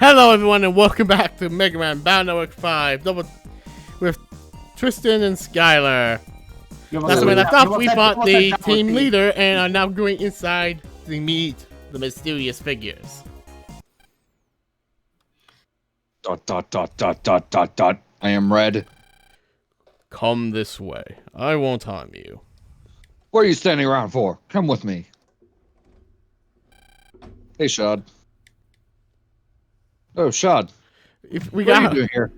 Hello everyone and welcome back to Megaman Battle Network 5 with Tristan and Skyler. That's where we left off. We fought the team leader and are now going inside to meet the mysterious figures. ... I am red. Come this way. I won't harm you. What are you standing around for? Come with me. Hey, Shad. Oh, Shad. What are you doing here?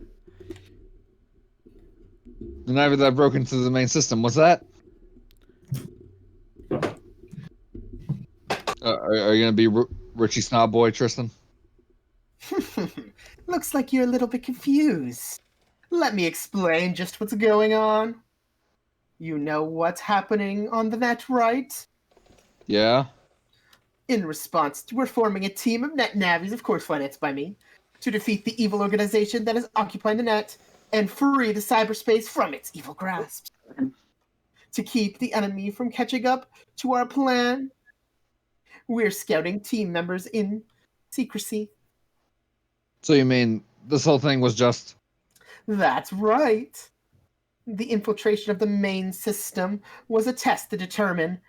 The knife that broke into the main system. What's that? Are you gonna be Richie Snob Boy, Tristan? Looks like you're a little bit confused. Let me explain just what's going on. You know what's happening on the net, right? Yeah. In response, we're forming a team of net navies, of course financed by me, to defeat the evil organization that is occupying the net and free the cyberspace from its evil grasp. To keep the enemy from catching up to our plan, we're scouting team members in secrecy. So you mean this whole thing was just... That's right. The infiltration of the main system was a test to determine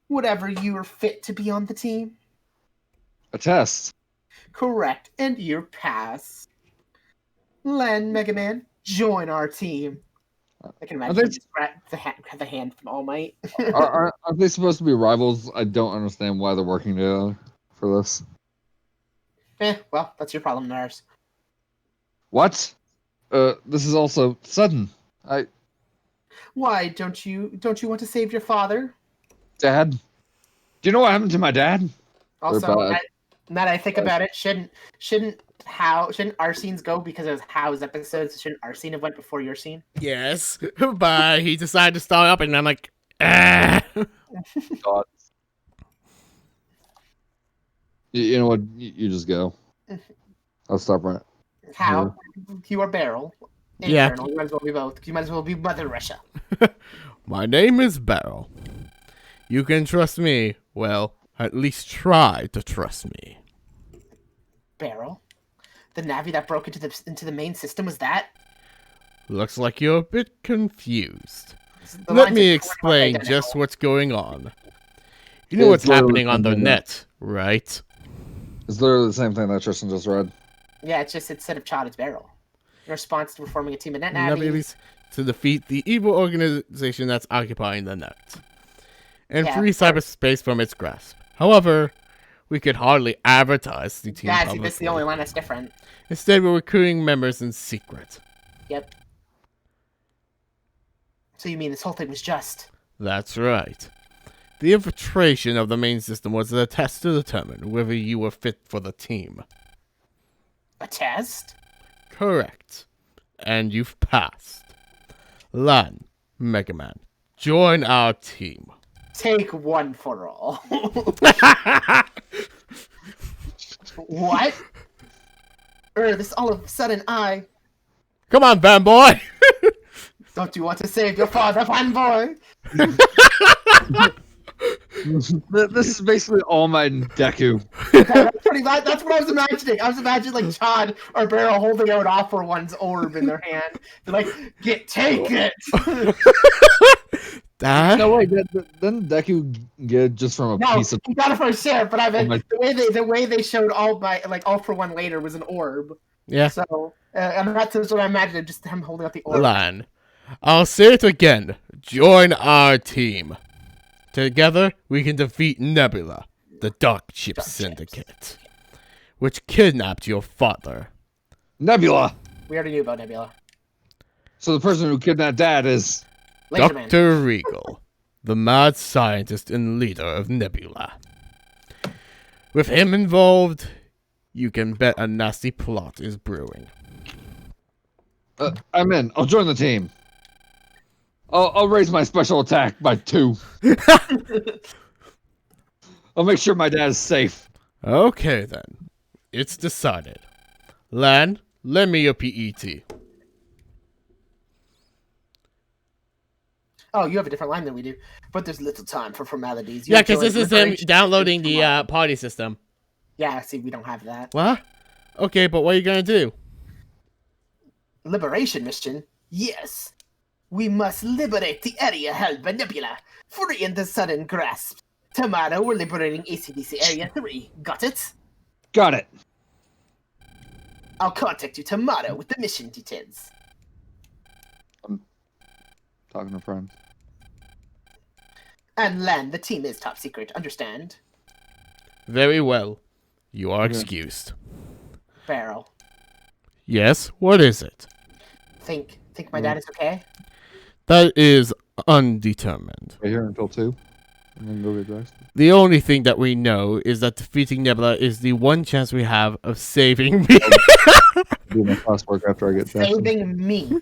whatever you are fit to be on the team. a test? Correct, and you pass. Len, Megaman, join our team. I can imagine the hand from All Might. Aren't they supposed to be rivals? I don't understand why they're working together for this. Well, that's your problem, not ours. What? This is also sudden. Why don't you want to save your father? Dad? Do you know what happened to my dad? Also, now that I think about it, shouldn't our scenes go because it was How's episodes? Shouldn't our scene have went before your scene? Yes, but he decided to start up and I'm like, ah. God. You know what? You just go. I'll stop right. How? You are Beryl. Yeah. Colonel. You might as well be both. You might as well be Mother Russia. My name is Beryl. You can trust me. Well, at least try to trust me. Beryl? The Navi that broke into the main system, was that? Looks like you're a bit confused. Let me explain just what's going on. You know what's happening on the net, right? It's literally the same thing that Tristan just read. Yeah, it's just instead of Chad, it's Beryl. In response to forming a team of net navies to defeat the evil organization that's occupying the net and free cyberspace from its grasp. However, we could hardly advertise the team publicly. See, this is the only line that's different. Instead, we're recruiting members in secret. Yep. So you mean this whole thing was just... That's right. The infiltration of the main system was a test to determine whether you were fit for the team. A test? Correct. And you've passed. Lan, Megaman, join our team. Take one for all. What? This all of a sudden Come on, fanboy! Don't you want to save your father, fanboy? This is basically All Might and Deku. That's what I was imagining. I was imagining like Chad or Beryl holding out All For One's orb in their hand. They're like, take it! No, wait, didn't Deku get it just from a piece of... he got it for a share, but I meant the way they showed All For One later was an orb. Yeah. So, and that's what I imagined, just him holding out the orb. Lan, I'll say it again. Join our team. Together, we can defeat Nebula, the Dark Chip Syndicate, which kidnapped your father. Nebula! We already knew about Nebula. So the person who kidnapped Dad is... Dr. Regal, the mad scientist and leader of Nebula. With him involved, you can bet a nasty plot is brewing. I'm in. I'll join the team. I'll raise my special attack by 2. I'll make sure my dad is safe. Okay, then. It's decided. Lan, lend me your PET. Oh, you have a different line than we do. But there's little time for formalities. Yeah, because this is him downloading the party system. Yeah, see, we don't have that. What? Okay, but what are you gonna do? Liberation mission? Yes. We must liberate the area held by Nebula, freeing the sudden grasp. Tomorrow we're liberating ACDC Area 3. Got it? Got it. I'll contact you tomorrow with the mission details. I'm talking to friends. And Len, the team is top secret, understand? Very well. You are excused. Barrel. Yes, what is it? Think my dad is okay? That is undetermined. Stay here until 2. And then go get dressed. The only thing that we know is that defeating Nebula is the one chance we have of saving me. Do my classwork after I get dressed. Saving me.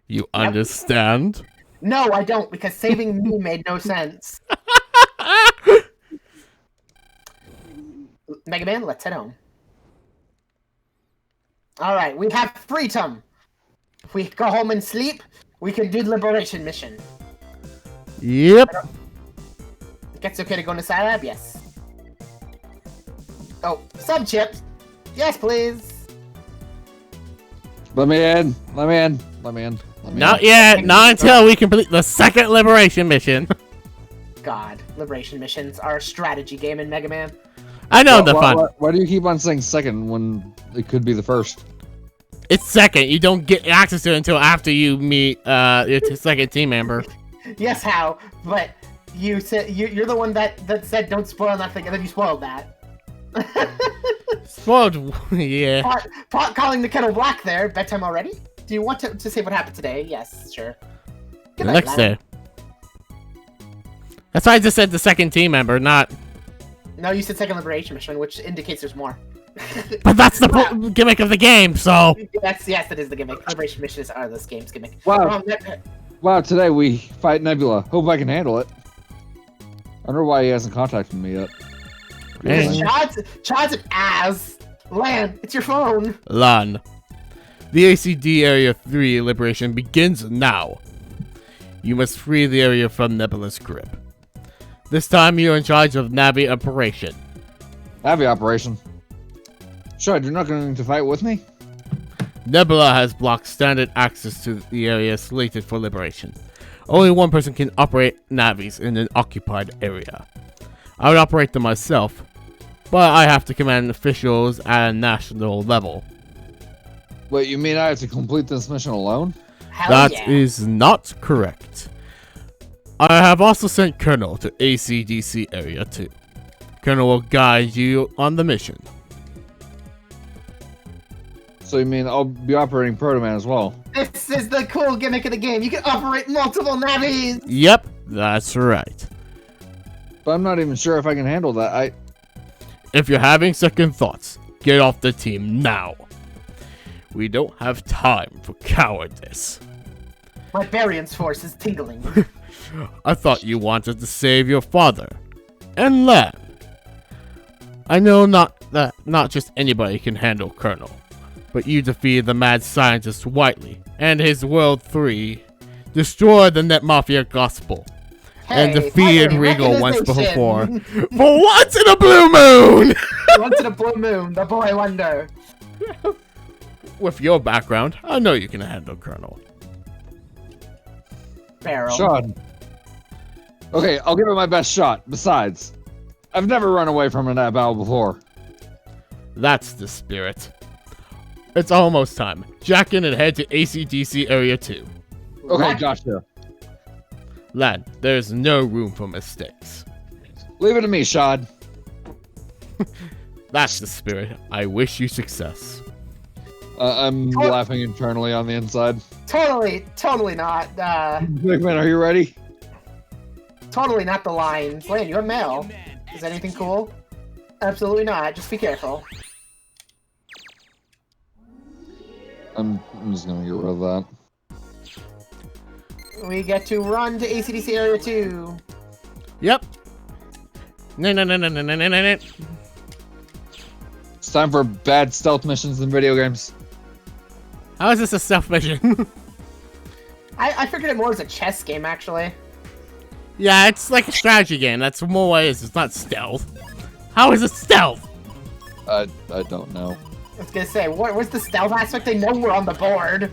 You understand? No, I don't, because saving me made no sense. Megaman, let's head home. Alright, we have freedom. If we go home and sleep, we can do the liberation mission. Yep. It's okay to go into Scilab? Yes. Oh, sub chips. Yes, please. Let me in. Let me in. Let me in. Let me Not in. yet. Not until we complete the second liberation mission. God, liberation missions are a strategy game in Mega Man. I know the fun. Why do you keep on saying second when it could be the first? It's second. You don't get access to it until after you meet your second team member. Yes, how? But you said you're the one that said don't spoil nothing, and then you spoiled that. Spoiled. Yeah. Pot calling the kettle black there. Bedtime already? Do you want to say what happened today? Yes, sure. The next day. That's why I just said the second team member, not. No, you said second liberation mission, which indicates there's more. But that's the gimmick of the game, so. Yes, that is the gimmick. Liberation missions are this game's gimmick. Wow. Wow, today we fight Nebula. Hope I can handle it. I wonder why he hasn't contacted me yet. Hey. Chad's an ass. Lan, it's your phone. Lan. The ACD Area 3 liberation begins now. You must free the area from Nebula's grip. This time you're in charge of Navi operation. Navi operation? Sure, you're not going to fight with me? Nebula has blocked standard access to the area slated for liberation. Only one person can operate navies in an occupied area. I would operate them myself, but I have to command officials at a national level. Wait, you mean I have to complete this mission alone? Hell That is not correct. I have also sent Colonel to ACDC Area 2. Colonel will guide you on the mission. So you mean I'll be operating Proto Man as well? This is the cool gimmick of the game. You can operate multiple navies. Yep, that's right. But I'm not even sure if I can handle that. If you're having second thoughts, get off the team now. We don't have time for cowardice. My Barian's force is tingling. I thought you wanted to save your father. And Lan. I know not just anybody can handle Colonel, but you defeated the mad scientist Whiteley and his World 3, destroyed the Net Mafia Gospel, and defeated Regal once before. For once in a blue moon! Once in a blue moon, the boy wonder. With your background, I know you can handle Colonel. Barrel. Sean. Okay, I'll give it my best shot. Besides, I've never run away from a battle before. That's the spirit. It's almost time. Jack in and head to ACDC Area 2. Okay, gotcha. Lan, there's no room for mistakes. Leave it to me, Shad. That's the spirit. I wish you success. I'm laughing internally on the inside. Totally not. Megaman, are you ready? Totally not the lines. Lan, you have mail. Is anything cool? Absolutely not. Just be careful. I'm just gonna get rid of that. We get to run to ACDC Area 2. Yep. No. It's time for bad stealth missions in video games. How is this a stealth mission? I figured it more as a chess game, actually. Yeah, it's like a strategy game. That's more what it is. It's not stealth. How is it stealth? I don't know. I was gonna say, what's the stealth aspect? They know we're on the board.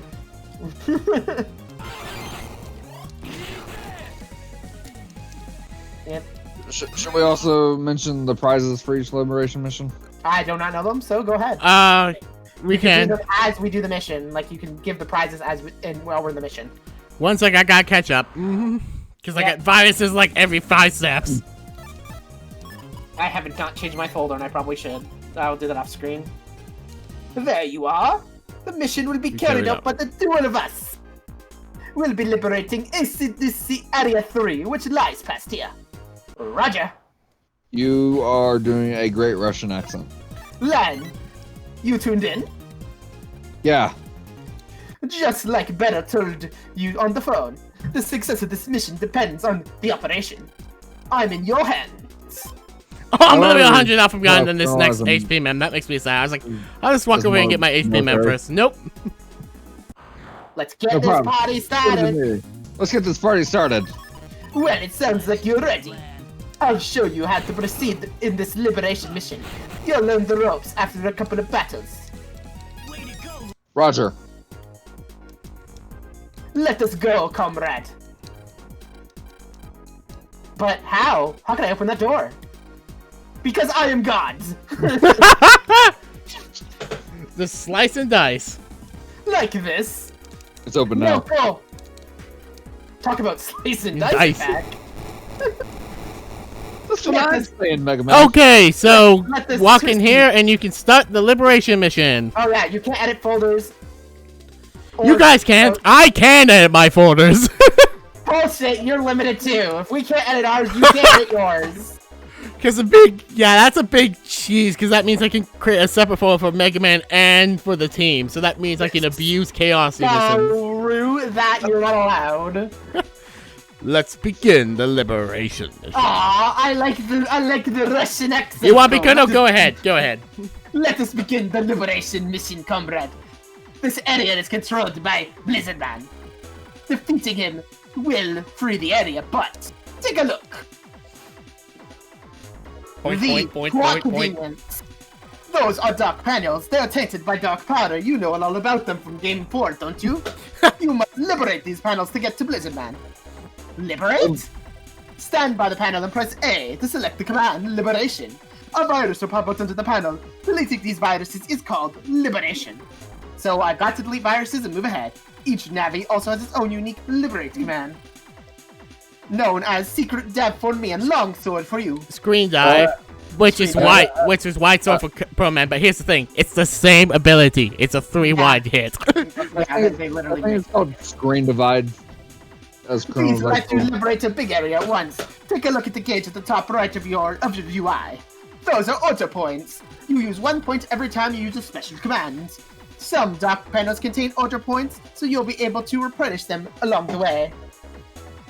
Yep. Should we also mention the prizes for each liberation mission? I do not know them, so go ahead. We can. Do them as we do the mission. Like, you can give the prizes while we're in the mission. One sec, I gotta catch up. Because I got viruses like every 5 steps. I haven't not changed my folder, and I probably should. I'll do that off screen. There you are. The mission will be carried out by the two of us. We'll be liberating ACDC Area 3, which lies past here. Roger. You are doing a great Russian accent. Lan, you tuned in? Yeah. Just like Bella told you on the phone, the success of this mission depends on the operation. I'm in your hands. Oh, I'm gonna be 100 off from gun on this next HP mem. That makes me sad. I was like, I'll just walk away and get my HP mem first. Nope. Let's get this party started. Let's get this party started. Well, it sounds like you're ready. I'll show you how to proceed in this liberation mission. You'll learn the ropes after a couple of battles. Roger. Let us go, comrade. But how? How can I open that door? Because I am God. Just slice and dice. Like this. It's open now. No, talk about slice and dice. That's what I'm saying, Megaman. Okay, so walk in here and you can start the liberation mission. Oh yeah, you can't edit folders. You guys can't. I can edit my folders. Bullshit, you're limited too. If we can't edit ours, you can't edit yours. Because that's a big cheese, because that means I can create a separate folder for Mega Man and for the team. So that means I can abuse Chaos Unison. Screw that, you're not allowed. Let's begin the liberation mission. Aw, I like the Russian accent. You want me to? No, go ahead. Go ahead. Let us begin the liberation mission, comrade. This area is controlled by Blizzard Man. Defeating him will free the area, but take a look. Point. Demons. Those are dark panels. They are tainted by dark powder. You know all about them from Game 4, don't you? You must liberate these panels to get to Blizzard Man. Liberate? Stand by the panel and press A to select the command Liberation. A virus will pop out into the panel. Deleting these viruses is called Liberation. So I've got to delete viruses and move ahead. Each Navi also has its own unique Liberate command, known as Secret Dev for me and Longsword for you. Screen dive, which is white sword for Pro Man. But here's the thing: it's the same ability. It's a 3-wide hit. Yeah, they literally. I think it's called Screen Divide. Please let you liberate a big area at once. Take a look at the gauge at the top right of your UI. Those are auto points. You use 1 point every time you use a special command. Some dark panels contain auto points, so you'll be able to replenish them along the way.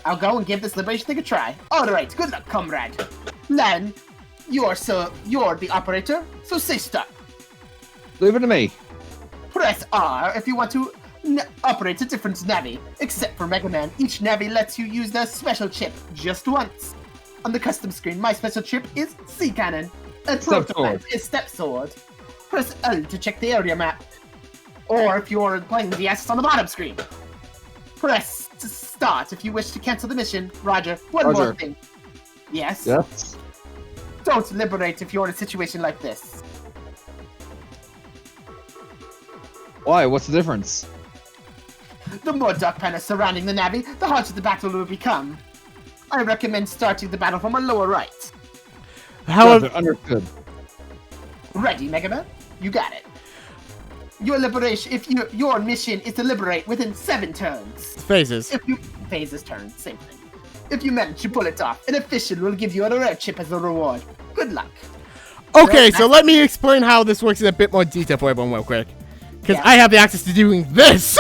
I'll go and give this liberation thing a try. Alright, good luck, comrade. Lan, you're the operator, so say stop. Leave it to me. Press R if you want to operate a different Navi. Except for Mega Man, each Navi lets you use their special chip just once. On the custom screen, my special chip is C Cannon, and prototype is Step Sword. Press L to check the area map. Or if you're playing the S on the bottom screen. Press start if you wish to cancel the mission. Roger. One more thing. Yes? Yes? Don't liberate if you're in a situation like this. Why? What's the difference? The more dark panels surrounding the Navi, the harder the battle will become. I recommend starting the battle from a lower right. However, understood. Ready, Mega Man? You got it. Your mission is to liberate within 7 turns. Phases. Phases turns, same thing. If you manage to pull it off, an official will give you a rare chip as a reward. Good luck. Okay, so let me explain how this works in a bit more detail for everyone real quick. Because I have the access to doing this!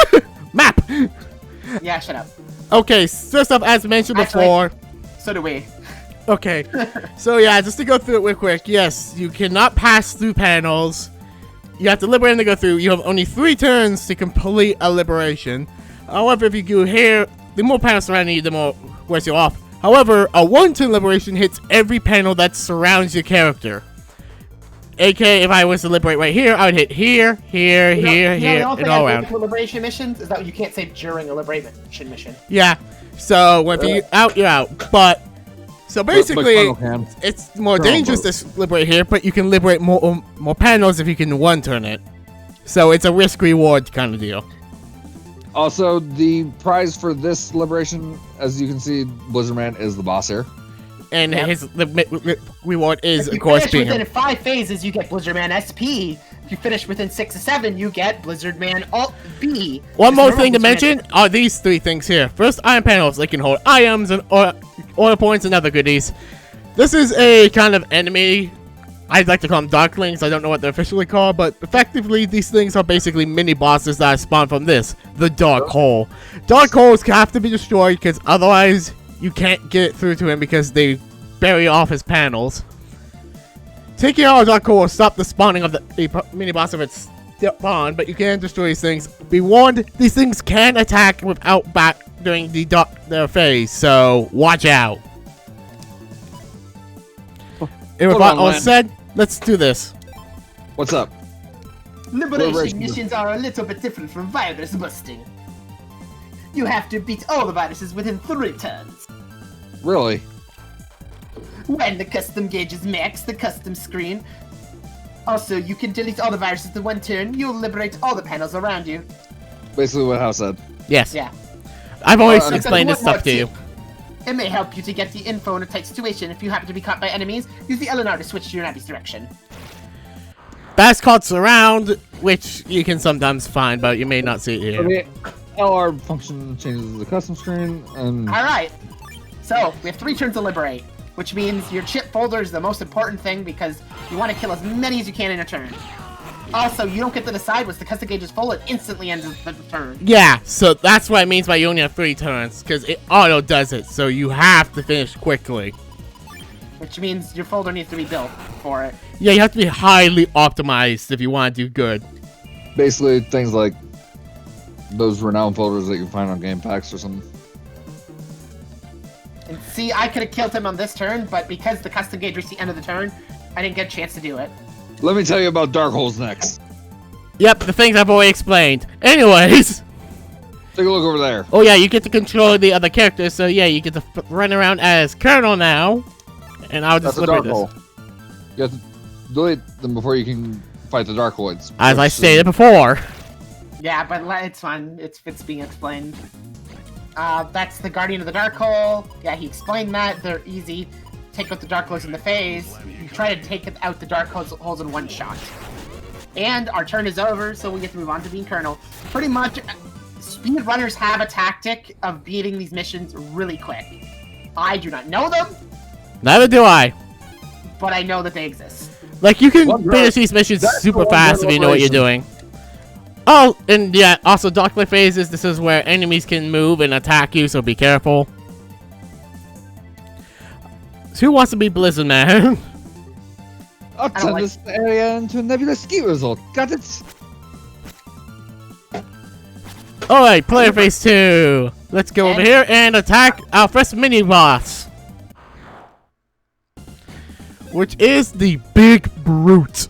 Map! Yeah, shut up. Okay, first off, as mentioned before... So do we. Okay, so yeah, just to go through it real quick. Yes, you cannot pass through panels. You have to liberate and to go through. You have only 3 turns to complete a liberation. However, if you go here, the more panels surrounding you, the more worse you're off. However, a 1-turn liberation hits every panel that surrounds your character. AK, if I was to liberate right here, I would hit here, here, here, here, and all around. Liberation missions is that you can't save during a liberation mission. Yeah. So when you're out, you're out. But so basically, it's more dangerous to liberate here, but you can liberate more panels if you can one-turn it. So it's a risk-reward kind of deal. Also, the prize for this liberation, as you can see, Blizzard Man is the boss here. And his reward is, of course, being within 5 phases, you get Blizzard Man SP. If you finish within 6 or 7, you get Blizzard Man Alt B. One more thing to mention are these 3 things here. First, iron panels. They can hold items and order points and other goodies. This is a kind of enemy. I'd like to call them Darklings. I don't know what they're officially called, but effectively, these things are basically mini-bosses that spawn from this, the Dark Hole. Dark Holes have to be destroyed, because otherwise, you can't get through to him because they bury off his panels. Taking out a Dark Hole will stop the spawning of the mini-boss if it's spawned, but you can destroy these things. Be warned, these things can attack without back during their phase, so watch out. And with that all said, let's do this. What's up? Liberation missions are a little bit different from virus busting. You have to beat all the viruses within 3 turns. Really? When the custom gauge is maxed, the custom screen. Also, you can delete all the viruses in 1 turn. You'll liberate all the panels around you. Basically what House said. Yes. Yeah. I've always explained this stuff to you. It may help you to get the info in a tight situation. If you happen to be caught by enemies, use the LNR to switch to your navi's direction. That's called Surround, which you can sometimes find, but you may not see it here. Okay. LR function changes the custom screen, and... Alright. So, we have 3 turns to liberate, which means your chip folder is the most important thing because you want to kill as many as you can in a turn. Also, you don't get to decide once the custom gauge is full, it instantly ends the turn. Yeah, so that's what it means by you only have 3 turns, because it auto does it, so you have to finish quickly. Which means your folder needs to be built for it. Yeah, you have to be highly optimized if you want to do good. Basically, things like those renowned folders that you find on game packs or something. And see, I could have killed him on this turn, but because the custom gauge reached the end of the turn, I didn't get a chance to do it. Let me tell you about Dark Holes next. Yep, the things I've already explained. Anyways. Take a look over there. Oh yeah, you get to control the other characters, so yeah, you get to run around as Colonel now. And I'll just liberate this. You have to delete them before you can fight the Darkoids. As I stated before. Yeah, but it's fine. It's being explained. That's the Guardian of the Dark Hole. Yeah, he explained that. They're easy. Take out the Dark Holes in the phase. You try to take out the Dark Holes in 1 shot. And our turn is over, so we get to move on to being Colonel. Pretty much, speedrunners have a tactic of beating these missions really quick. I do not know them. Neither do I. But I know that they exist. Like, you can finish these missions super fast if you know what you're doing. Oh, and yeah, also Darklight phases. This is where enemies can move and attack you, so be careful. So who wants to be Blizzard Man? I'll turn this area into a nebulous ski resort. Got it? Alright, player phase 2. Let's go over here and attack our first mini-boss. Which is the Big Brute.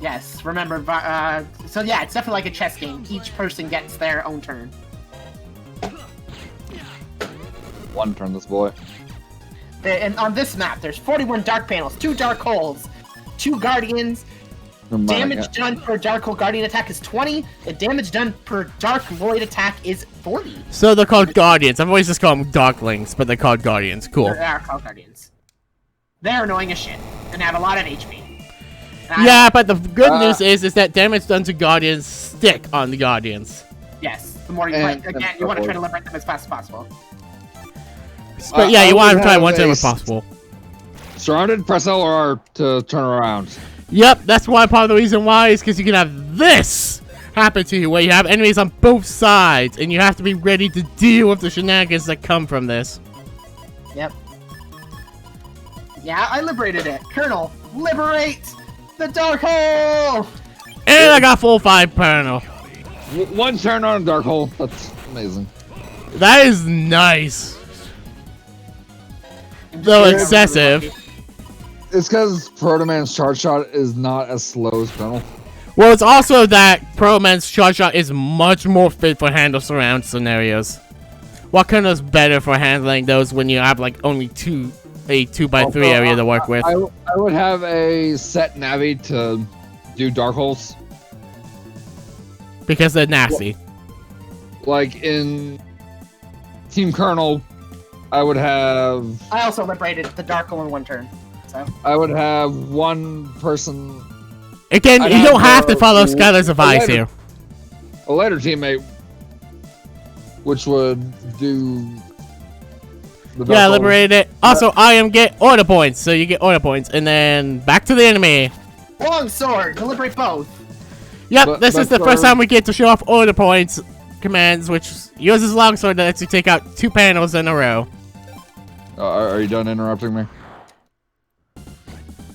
Yes, remember, so yeah, it's definitely like a chess game. Each person gets their own turn. 1 turn, this boy. And on this map, there's 41 dark panels, 2 dark holes, 2 guardians. Damage done per Dark Hole Guardian attack is 20, and damage done per Dark Void attack is 40. So they're called Guardians. I've always just called them Darklings, but they're called Guardians. Cool. They are called Guardians. They're annoying as shit, and have a lot of HP. Yeah, but the good news is that damage done to Guardians stick on the Guardians. Yes, the more you fight, again, you want to try to liberate them as fast as possible. But yeah, you want to try 1 turn as possible. Surrounded, press LR to turn around. Yep, that's why part of the reason why is because you can have this happen to you, where you have enemies on both sides, and you have to be ready to deal with the shenanigans that come from this. Yep. Yeah, I liberated it. Colonel, liberate the Dark Hole! And I got full 5 panel. 1 turn on a Dark Hole. That's amazing. That is nice. Though excessive. It's because Proto Man's charge shot is not as slow as Colonel. Well, it's also that Pro Man's charge shot is much more fit for handle surround scenarios. What Colonel's better for handling those when you have like only a 2x3 area to work with? I would have a set Navi to do dark holes. Because they're nasty. Like in Team Colonel, I would have. I also liberated the dark hole in one turn. So I would have one person. Again, I'd you don't have to have follow Skyler's advice here. A later teammate, which would do. Yeah, liberated it. Also, I am get order points, so you get order points, and then back to the enemy. long sword to liberate both. Yep, this is the first time we get to show off order points commands, which uses longsword that lets you take out 2 panels in a row. Are you done interrupting me?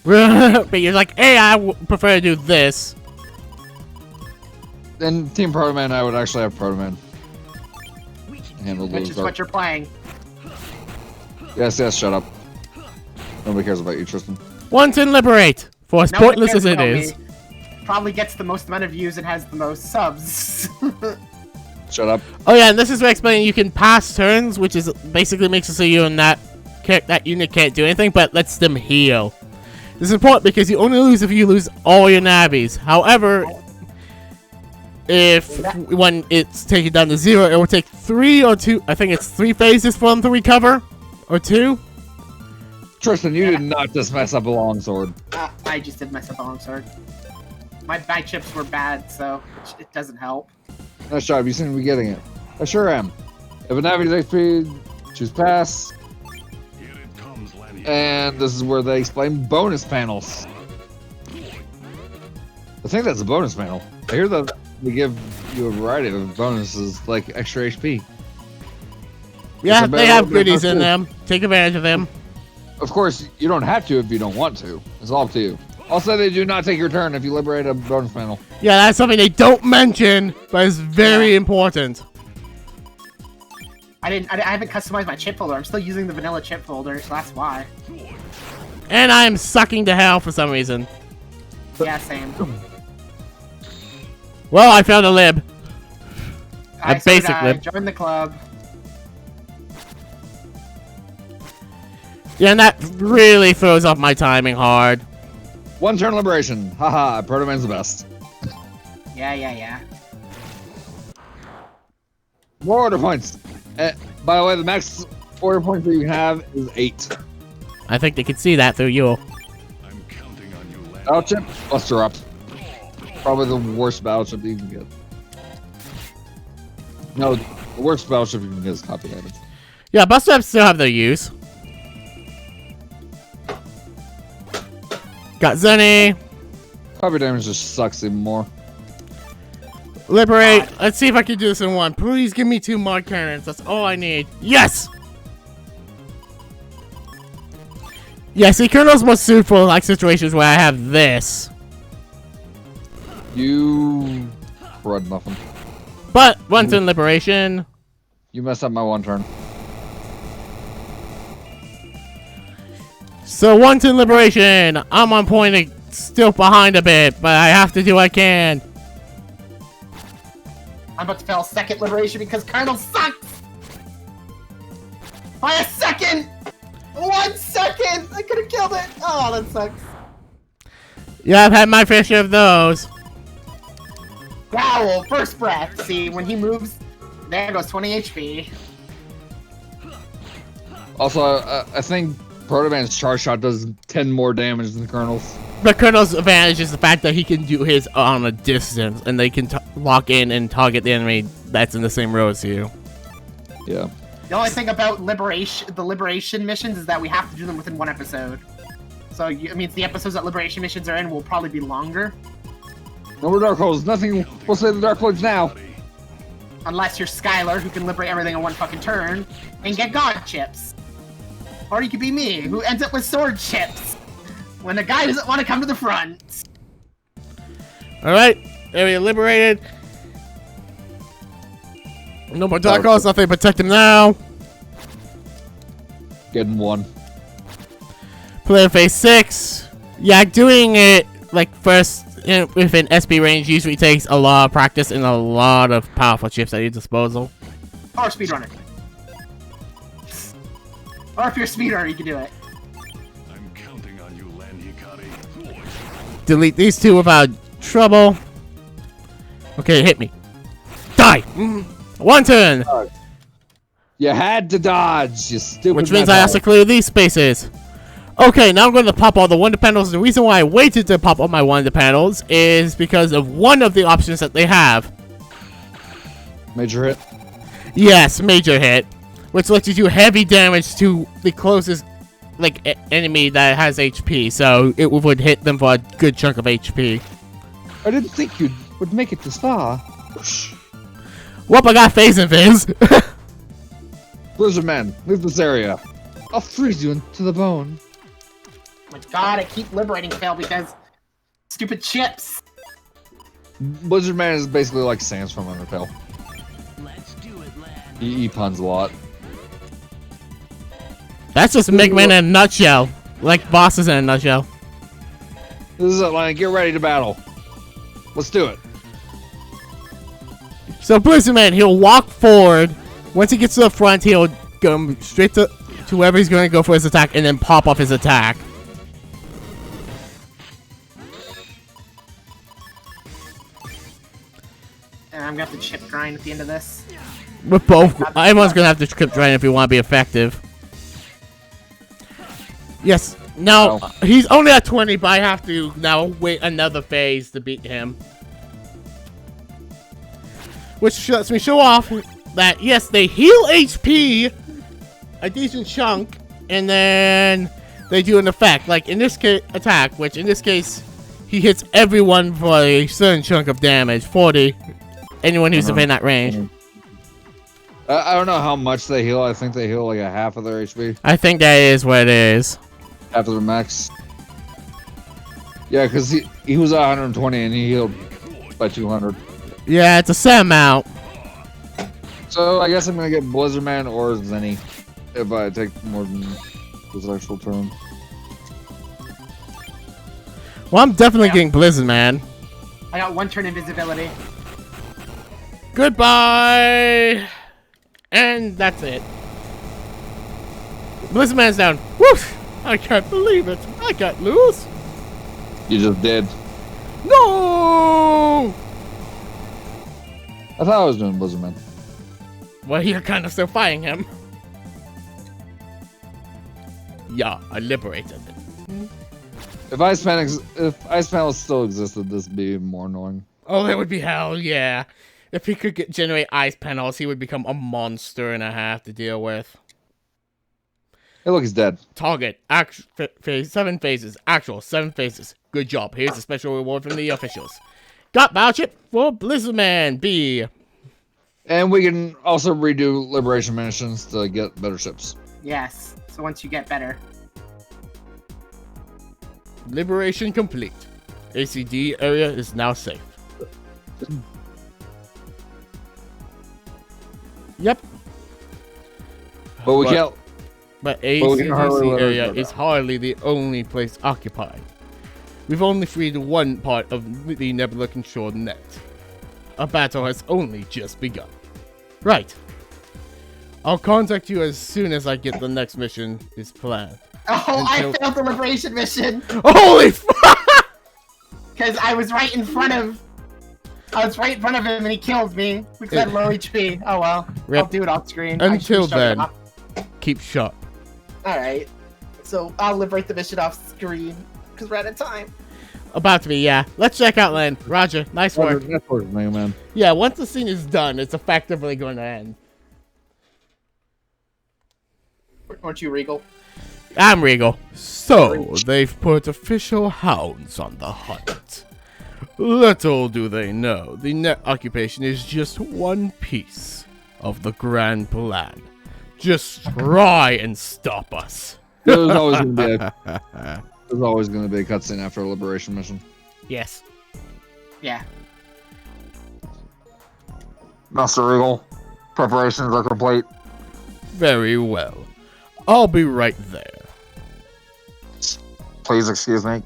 But you're like, hey, I prefer to do this. In Team Proto Man, I would actually have Proto Man handle those. Which is what you're playing. Yes, shut up. Nobody cares about you, Tristan. Want and liberate, for as pointless as it is. Probably gets the most amount of views and has the most subs. Shut up. Oh yeah, and this is where explaining you can pass turns, which is basically makes it so you and that unit can't do anything, but lets them heal. This is important because you only lose if you lose all your navies. However, when it's taken down to 0, it will take 3 or 2. I think it's 3 phases for them to recover, or 2. Tristan, you did not just mess up a longsword. I just did mess up a longsword. My chips were bad, so it doesn't help. Nice job. You seem to be getting it. I sure am. If a navi's HP, choose pass. And this is where they explain bonus panels. I think that's a bonus panel. I hear that they give you a variety of bonuses, like extra HP. Yeah, they have goodies in them. Take advantage of them. Of course, you don't have to if you don't want to. It's all up to you. Also, they do not take your turn if you liberate a bonus panel. Yeah, that's something they don't mention, but it's very important. I haven't customized my chip folder. I'm still using the vanilla chip folder, so that's why. And I'm sucking to hell for some reason. Yeah, same. Well, I found a lib. I basic lib. Join the club. Yeah, and that really throws off my timing hard. One turn liberation. Haha, Proto Man's the best. Yeah. More order points. By the way, the max order points that you have is 8. I think they can see that through you. I'm counting on you, lad. Battleship, Buster Up. Probably the worst battleship that you can get. No, the worst battleship you can get is copy damage. Yeah, Buster Ups still have their use. Got Zenny. Copy damage just sucks even more. Liberate. Let's see if I can do this in one. Please give me 2 mod cannons. That's all I need. Yes! Yeah, see, Colonel's more suitable in like situations where I have this. You crud muffin. But once in liberation. You messed up my one turn. So once in liberation, I'm on point and still behind a bit, but I have to do what I can. I'm about to fail second liberation because Colonel sucks! By a second! 1 second! I could have killed it! Oh, that sucks. Yeah, I've had my fair share of those. Growl, first breath. See, when he moves, there goes 20 HP. Also, I think Proto Man's charge shot does 10 more damage than the Colonel's. The Colonel's advantage is the fact that he can do his on a distance, and they can lock in and target the enemy that's in the same row as you. Yeah. The only thing about the liberation missions is that we have to do them within 1 episode. So it means the episodes that liberation missions are in will probably be longer. No more Dark Holes. Nothing will save the Dark Lords now. Unless you're Skyler, who can liberate everything in 1 fucking turn, and get God chips. Or you could be me, who ends up with sword chips. When a guy doesn't want to come to the front. Alright, area liberated. No more Dark Holes, nothing protect him now. Getting 1. Player phase 6. Yeah, doing it like first within SB range usually takes a lot of practice and a lot of powerful chips at your disposal. Or speedrunner. Or if you're a speedrunner, you can do it. I'm counting on you, Landhikari. Delete these two without trouble. Okay, hit me. Die! One turn! You had to dodge, you stupid. Which means I have to clear these spaces. Okay, now I'm going to pop all the wonder panels. The reason why I waited to pop all my wonder panels is because of one of the options that they have. Major hit? Yes, major hit. Which lets you do heavy damage to the closest enemy that has HP. So it would hit them for a good chunk of HP. I didn't think you would make it this far. Whoop, I got phase and Viz. Blizzard Man, leave this area. I'll freeze you into the bone. Oh my god, I keep liberating Phil because stupid chips. Blizzard Man is basically like Sans from Undertale. Let's do it, lad. He puns a lot. That's just Megaman in a nutshell. Like bosses in a nutshell. This is it, Lion. Get ready to battle. Let's do it. So Blizzard Man, he'll walk forward. Once he gets to the front, he'll go straight to whoever he's going to go for his attack and then pop off his attack. And I'm gonna have to chip grind at the end of this. With both, everyone's going to have to chip grind if you want to be effective. Yes. Now, he's only at 20, but I have to now wait another phase to beat him. Which lets me show off that, yes, they heal HP a decent chunk, and then they do an effect. Like in this case, attack, which in this case, he hits everyone for a certain chunk of damage, 40. Anyone who's within that range. I don't know how much they heal. I think they heal like a half of their HP. I think that is what it is. Half of their max. Yeah, because he was at 120 and he healed by 200. Yeah, it's a set amount. So I guess I'm gonna get Blizzard Man or Zenny if I take more than this actual turn. Well, I'm definitely getting Blizzard Man. I got one turn invisibility. Goodbye! And that's it. Blizzard Man's down. Woof! I can't believe it. I got loose. You just did. No! I thought I was doing Blizzard Man. Well, you're kind of still fighting him. Yeah, I liberated it. If Ice Panel still existed, this would be even more annoying. Oh, that would be hell, yeah. If he could generate ice panels, he would become a monster and a half to deal with. Hey, look, he's dead. Target, 7 phases, actual 7 phases. Good job. Here's a special reward from the officials. Got battle chip for Blizzard Man B. And we can also redo Liberation missions to get better ships. Yes. So once you get better. Liberation complete. ACD area is now safe. Yep. But we can't. But we can hardly ACDC let area her go is hardly the only place occupied. We've only freed one part of the Nebula Control net. Our battle has only just begun. Right. I'll contact you as soon as I get the next mission is planned. Oh, I failed the liberation mission! Holy fuck! Because I was right in front of him and he killed me because I had low HP. Oh well. Rip. I'll do it off screen. Until then, keep sharp. Alright. So I'll liberate the mission off screen because we're out of time. About to be, yeah. Let's check out land. Roger, nice work. Nice work, man. Yeah, once the scene is done, it's effectively going to end. Aren't you Regal? I'm Regal. So, they've put official hounds on the hunt. Little do they know, the net occupation is just one piece of the grand plan. Just try and stop us. There's always going to be a cutscene after a liberation mission. Yes. Yeah. Master Regal, preparations are complete. Very well. I'll be right there. Please excuse me.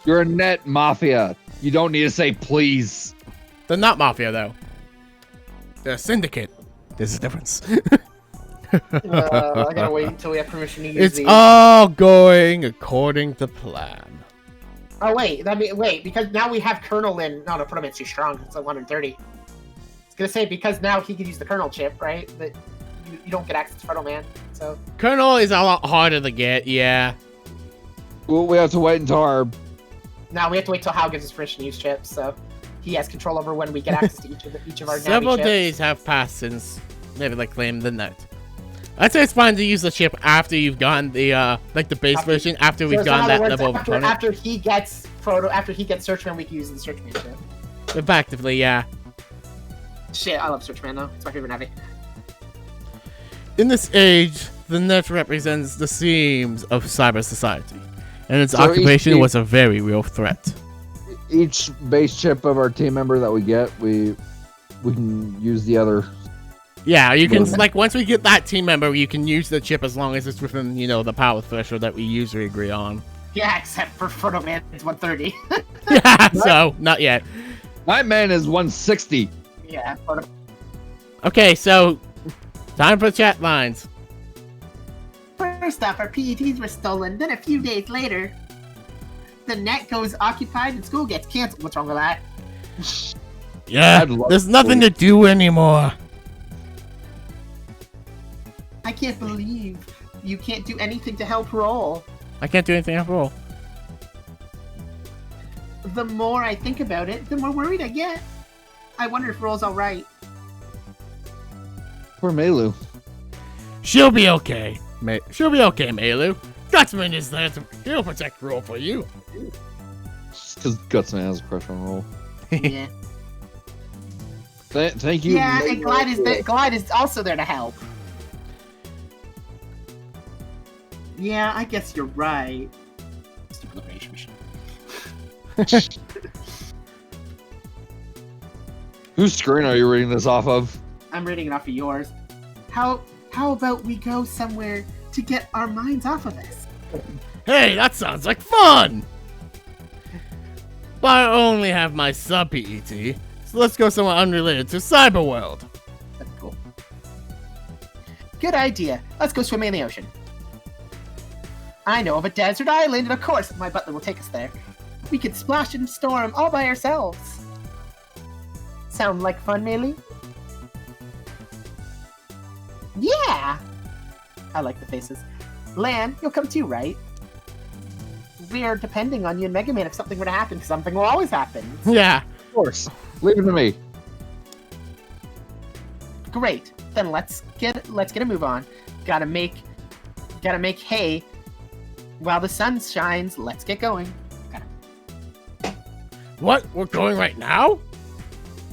You're a net mafia. You don't need to say please. They're not mafia though. They're a syndicate. There's a difference. I gotta wait until we have permission to use It's these. all going according to plan. Oh wait, because now we have Colonel in. No, put him in too strong. It's like 130. I was gonna say because now he can use the Colonel chip, right? But you don't get access to Fertile Man. So Colonel is a lot harder to get. Yeah. Well, we have to wait until our. now we have to wait till Hal gives us permission to use chips. So he has control over when we get access to each of our Several Navi chips. days have passed since Nebula claimed the net. I'd say it's fine to use the chip after you've gotten the like the base version. After we've So gotten in that other words, level of opponent. after he gets Searchman, we can use the Searchman chip. Effectively, yeah. Shit, I love Searchman though. It's my favorite Navi. In this age, the net represents the seams of cyber society, and its So occupation was a very real threat. Each base chip of our team member that we get, we can use the other. Yeah, you can like once we get that team member, you can use the chip as long as it's within the power threshold that we usually agree on. Yeah, except for Fertile Man, it's 130. Yeah, so not yet. My man is 160. Yeah. Fertile. Okay, so time for chat lines. First off, our PETs were stolen. Then a few days later, the net goes occupied and school gets canceled. What's wrong with that? Yeah, I'd love there's nothing to do anymore. I can't believe you can't do anything to help Roll. I can't do anything after all. The more I think about it, the more worried I get. I wonder if Roll's alright. Poor Melu. She'll be okay. She'll be okay, Melu. Gutsman is there he'll protect Roll for you. Because Gutsman has a crush on Roll. Yeah. Thank you. Yeah, Melu. and Glide is also there to help. Yeah, I guess you're right. Stupid liberation machine. Whose screen are you reading this off of? I'm reading it off of yours. How about we go somewhere to get our minds off of this? Hey, that sounds like fun! But I only have my sub-PET, so let's go somewhere unrelated to Cyberworld. That's cool. Good idea. Let's go swimming in the ocean. I know of a desert island, and of course my butler will take us there. We could splash and storm all by ourselves. Sound like fun, Melee? Yeah! I like the faces. Lan, you'll come too, right? We're depending on you and Megaman if something were to happen. Something will always happen. Yeah. Of course. Leave it to me. Great. Then let's get a move on. Gotta make hay while the sun shines. Let's get going. What? We're going right now?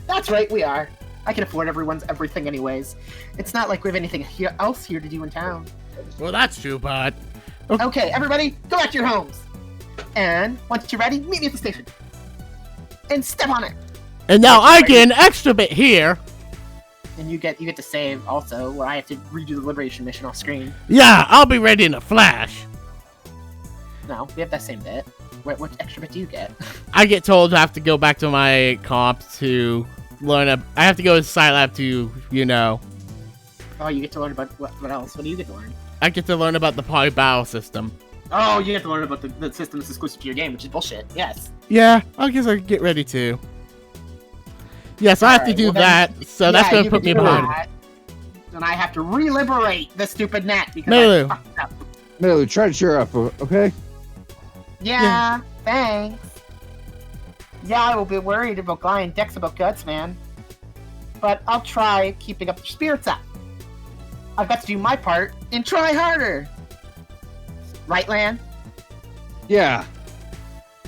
That's right, we are. I can afford everyone's everything anyways. It's not like we have anything else here to do in town. Well, that's true, but... Okay, everybody, go back to your homes. And once you're ready, meet me at the station. And step on it. And now I get an extra bit here. And you get to save also, where I have to redo the liberation mission off screen. Yeah, I'll be ready in a flash. No, we have that same bit. What extra bit do you get? I get told I have to go back to my comp to learn I have to go to Scilab to, Oh, you get to learn about what else? What do you get to learn? I get to learn about the party battle system. Oh, you get to learn about the system that's exclusive to your game, which is bullshit. Yes. Yeah, I guess I can get ready to. Yeah, so I have to do that, so that's going to put me behind. And I have to re-liberate the stupid net because Melu. I fucked up. Melu, try to cheer up, okay? Yeah, thanks. Yeah, I will be worried about Guy and Dex about Guts, man. But I'll try keeping up your spirits up. I've got to do my part and try harder. Right, Lan? Yeah.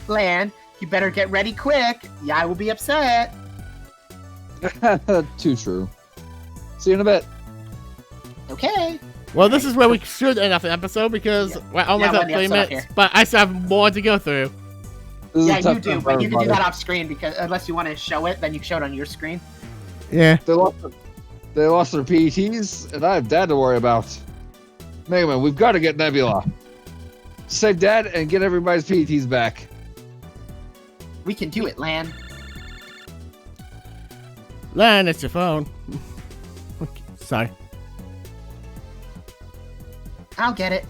Lan, you better get ready quick. Yeah, I will be upset. Too true. See you in a bit. Okay. Well, this is where we should end off the episode because we're almost we're at in the 3 episode minutes, here. but I still have more to go through. This is a Yeah, tough you do, time for but you can do everybody. that off screen because unless you want to show it, then you can show it on your screen. Yeah. They lost their PETs, and I have Dad to worry about. Megaman, we've got to get Nebula. save Dad and get everybody's PETs back. We can do it, Lan. Lan, it's your phone. Okay, sorry. I'll get it.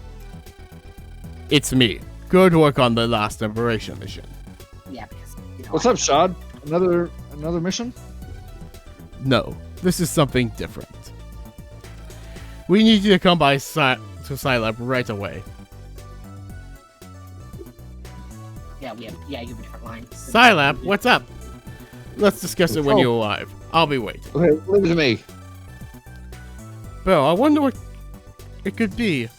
It's me. Good work on the last operation mission. Yeah, because What's up, Shad? Another mission? No, this is something different. We need you to come by to Skylab right away. Yeah, you have a different line. Skylab, what's up? Let's discuss it when you arrive. I'll be waiting. Okay, leave it to me. Bro, I wonder what it could be.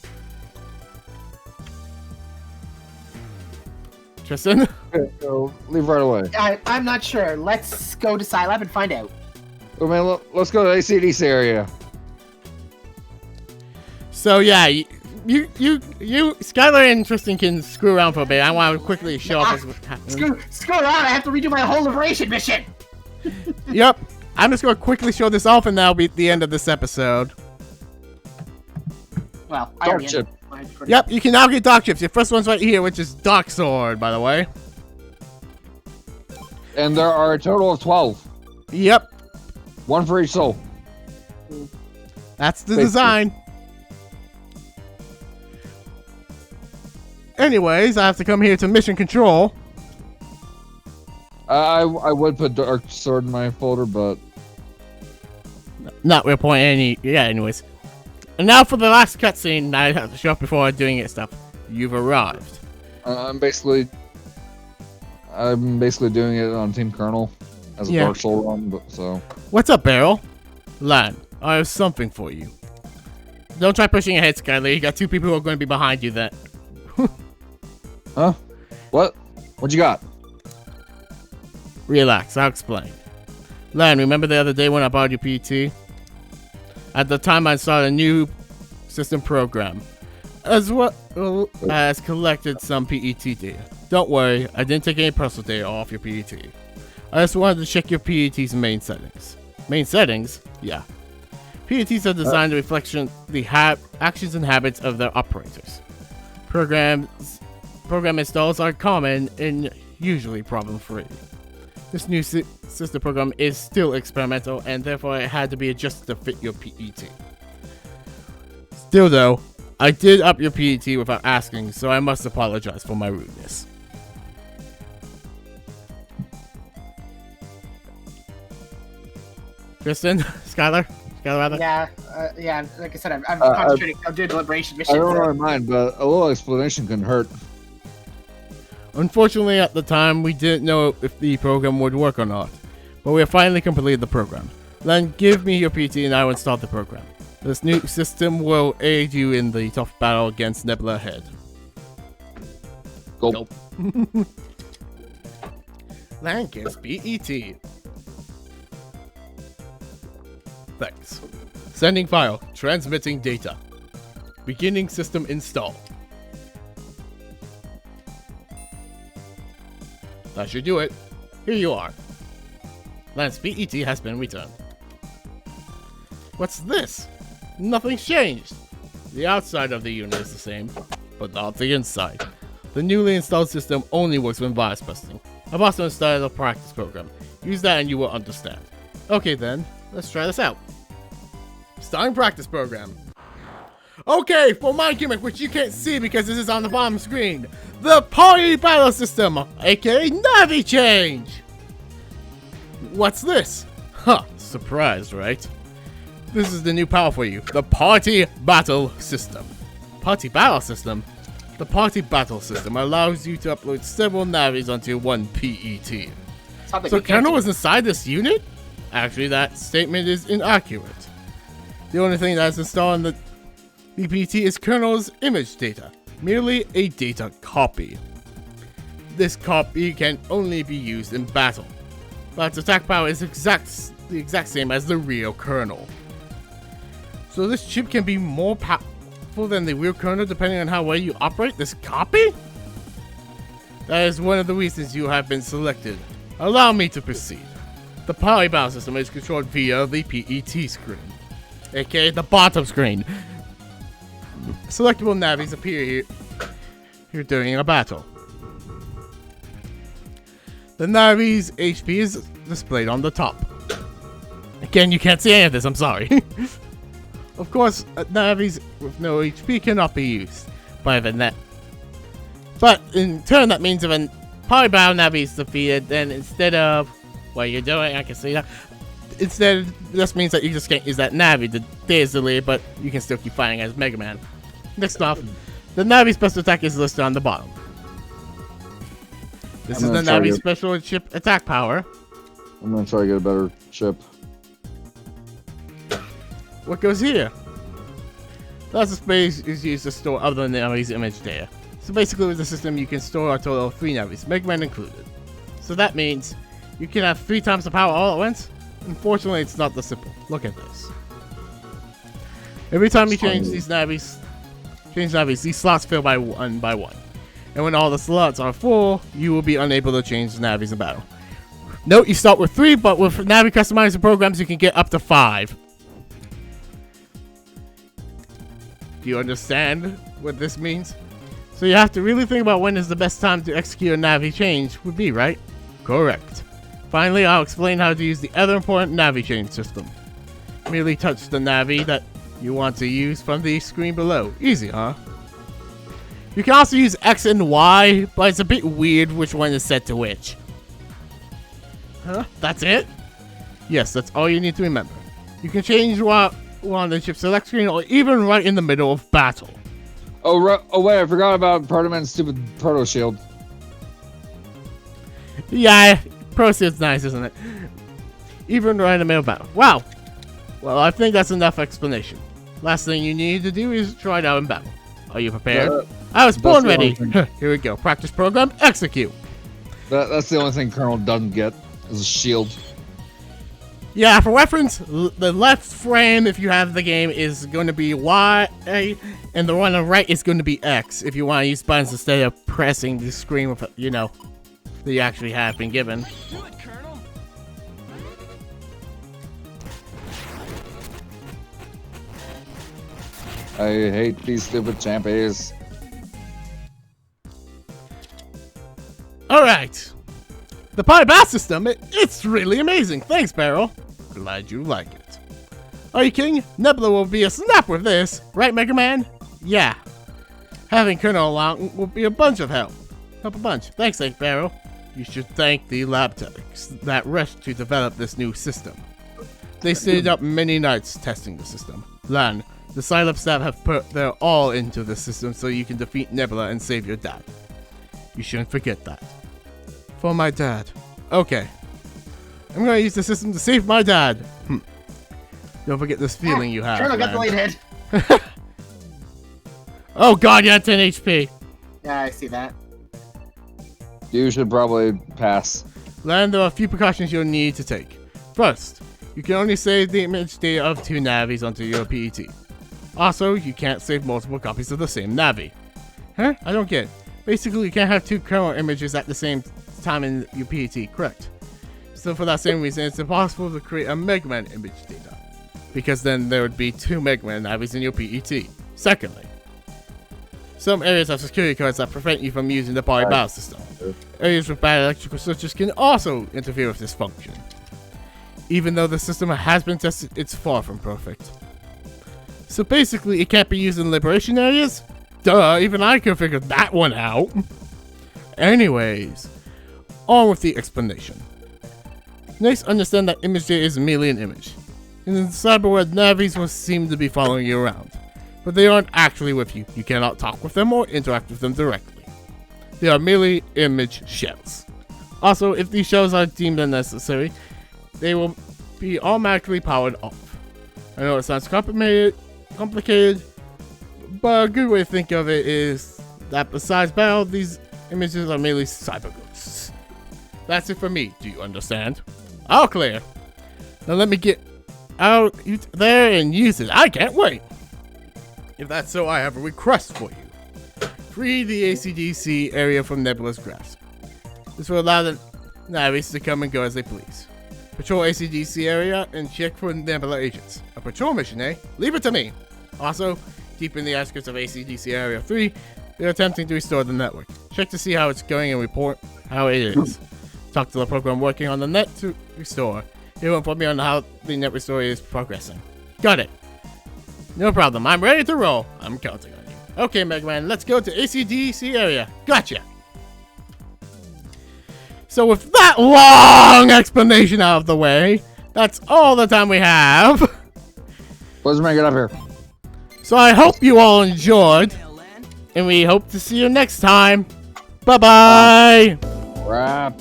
Tristan? Okay, so leave right away. I'm not sure. Let's go to Scilab and find out. Oh man, let's go to ACDC area. So yeah, you, Skyler and Tristan can screw around for a bit. I want to quickly show off what's happening. Screw around! I have to redo my whole liberation mission. Yep, I'm just going to quickly show this off, and that'll be the end of this episode. Well, I Dark already chip. Yep, you can now get Dark Chips. Your first one's right here, which is Dark Sword, by the way. And there are a total of 12. Yep, One for each soul. that's the Basically. design. Anyways, I have to come here to Mission Control. I would put Dark Sword in my folder, but Not real point any. Yeah, anyways. And now for the last cutscene that I have to show off before doing it stuff. You've arrived. I'm basically doing it on Team Colonel as a Yeah. Dark Soul run, but so. What's up, Beryl? Lan, I have something for you. Don't try pushing ahead, Skyler. You got two people who are going to be behind you that. Huh? What? What you got? Relax, I'll explain. Lan, remember the other day when I borrowed your PT? At the time, I started a new system program, as well as collected some PET data. Don't worry, I didn't take any personal data off your PET. I just wanted to check your PET's main settings. Main settings? Yeah. PETs are designed to reflect the actions and habits of their operators. Program installs are common and usually problem-free. This new sister program is still experimental, and therefore it had to be adjusted to fit your PET. Still though, I did up your PET without asking, so I must apologize for my rudeness. Tristan? Skyler? Skyler, rather? Yeah. Like I said, I'm concentrating. I'm doing the liberation mission. I don't really mind, but a little explanation couldn't hurt. Unfortunately, at the time, we didn't know if the program would work or not, but we have finally completed the program. Then give me your PT and I will install the program. This new system will aid you in the tough battle against Nebula ahead. Gulp. Lan gives PET. Thanks. Sending file. Transmitting data. Beginning system install. That should do it. Here you are. Lan's PET has been returned. What's this? Nothing's changed. The outside of the unit is the same, but not the inside. The newly installed system only works when virus busting. I've also installed a practice program. Use that and you will understand. Okay then, let's try this out. Starting practice program. Okay, for my gimmick, which you can't see because this is on the bottom screen, the party battle system, aka Navi change. What's this? Huh, surprised, right? This is the new power for you, the party battle system. Party battle system? The party battle system allows you to upload several Navis onto one PET. So Colonel is inside this unit? Actually, that statement is inaccurate. The only thing that's installed in the PET is Colonel's image data, merely a data copy. This copy can only be used in battle, but its attack power is the exact same as the real Colonel. So this chip can be more powerful than the real Colonel depending on how well you operate this copy? That is one of the reasons you have been selected. Allow me to proceed. The party battle system is controlled via the PET screen, aka the bottom screen. Selectable navis appear here you're during a battle. The Navi's HP is displayed on the top. Again, you can't see any of this, I'm sorry. Of course, Navis with no HP cannot be used by the net. But in turn, that means if a Polybow Navi is defeated, then instead of what you're doing, I can see that. Instead, this means that you just can't use that Navi. The day is delayed, but you can still keep fighting as Mega Man. Next off, the Navi special attack is listed on the bottom. This is the Navi special chip attack power. I'm gonna try to get a better chip. What goes here? Lots of space is used to store other Navi's image data. So basically with the system you can store a total of 3 Navis, Mega Man included. So that means you can have 3 times the power all at once. Unfortunately it's not that simple. Look at this. Every time you change these Navis, these slots fill by one. And when all the slots are full, you will be unable to change the Navis in battle. Note you start with 3, but with Navi customizer programs you can get up to 5. Do you understand what this means? So you have to really think about when is the best time to execute a Navi change would be, right? Correct. Finally, I'll explain how to use the other important Navi change system. Merely touch the Navi that you want to use from the screen below. Easy, huh? You can also use X and Y, but it's a bit weird which one is set to which. Huh? That's it? Yes, that's all you need to remember. You can change what on the chip select screen or even right in the middle of battle. Oh wait, I forgot about Proto Man's stupid Proto Shield. Yeah, Pro Shield's nice, isn't it? Even right in the middle of battle. Wow. Well, I think that's enough explanation. Last thing you need to do is try it out in battle. Are you prepared? I was born ready. Here we go. Practice program, execute. That's the only thing Colonel doesn't get is a shield. Yeah, for reference, the left frame, if you have the game, is going to be Y, and the one on the right is going to be X, if you want to use buttons instead of pressing the screen with, you know, that you actually have been given. Do it, Colonel. I hate these stupid champions. Alright. The Polybow system, it's really amazing. Thanks, Barrel. Glad you like it. Are you kidding? Nebula will be a snap with this. Right, Mega Man? Yeah. Having Colonel along will be a bunch of help. Help a bunch. Thanks, Barrel. You should thank the lab techs that rushed to develop this new system. They stayed up many nights testing the system. Lan, the Skyler staff have put their all into the system so you can defeat Nebula and save your dad. You shouldn't forget that. For my dad. Okay. I'm gonna use the system to save my dad. Don't forget this feeling you have. Colonel got the lead head. Oh god, you had 10 HP. Yeah, I see that. You should probably pass. Lan, there are a few precautions you'll need to take. First, you can only save the image data of 2 Navis onto your PET. Also, you can't save multiple copies of the same Navi. Huh? I don't get it. Basically, you can't have 2 kernel images at the same time in your PET, correct? So for that same reason, it's impossible to create a Mega Man image data, because then there would be 2 Mega Man Navis in your PET. Secondly, some areas have security codes that prevent you from using the Polybow system. Areas with bad electrical switches can also interfere with this function. Even though the system has been tested, it's far from perfect. So basically, it can't be used in liberation areas? Duh, even I could figure that one out. Anyways, on with the explanation. Next, understand that image data is merely an image. In the cyber world, Navis will seem to be following you around, but they aren't actually with you. You cannot talk with them or interact with them directly. They are merely image shells. Also, if these shells are deemed unnecessary, they will be automatically powered off. I know it sounds complicated, but a good way to think of it is that besides battle, these images are merely cyber ghosts. That's it for me. Do you understand? All clear. Now let me get out there and use it. I can't wait. If that's so, I have a request for you. Free the ACDC area from Nebula's grasp. This will allow the Navis to come and go as they please. Patrol ACDC area and check for Nebula agents. A patrol mission, eh? Leave it to me. Also, keep in the outskirts of ACDC Area 3 You're attempting to restore the network. Check to see how it's going and report how it is. Talk to the program working on the net to restore. It will inform me on how the net restore is progressing. Got it. No problem. I'm ready to roll. I'm counting on you. Okay, Megaman, let's go to ACDC area. Gotcha. So with that long explanation out of the way, that's all the time we have. Let's make it up here. So I hope you all enjoyed, and we hope to see you next time. Bye-bye. Wrap.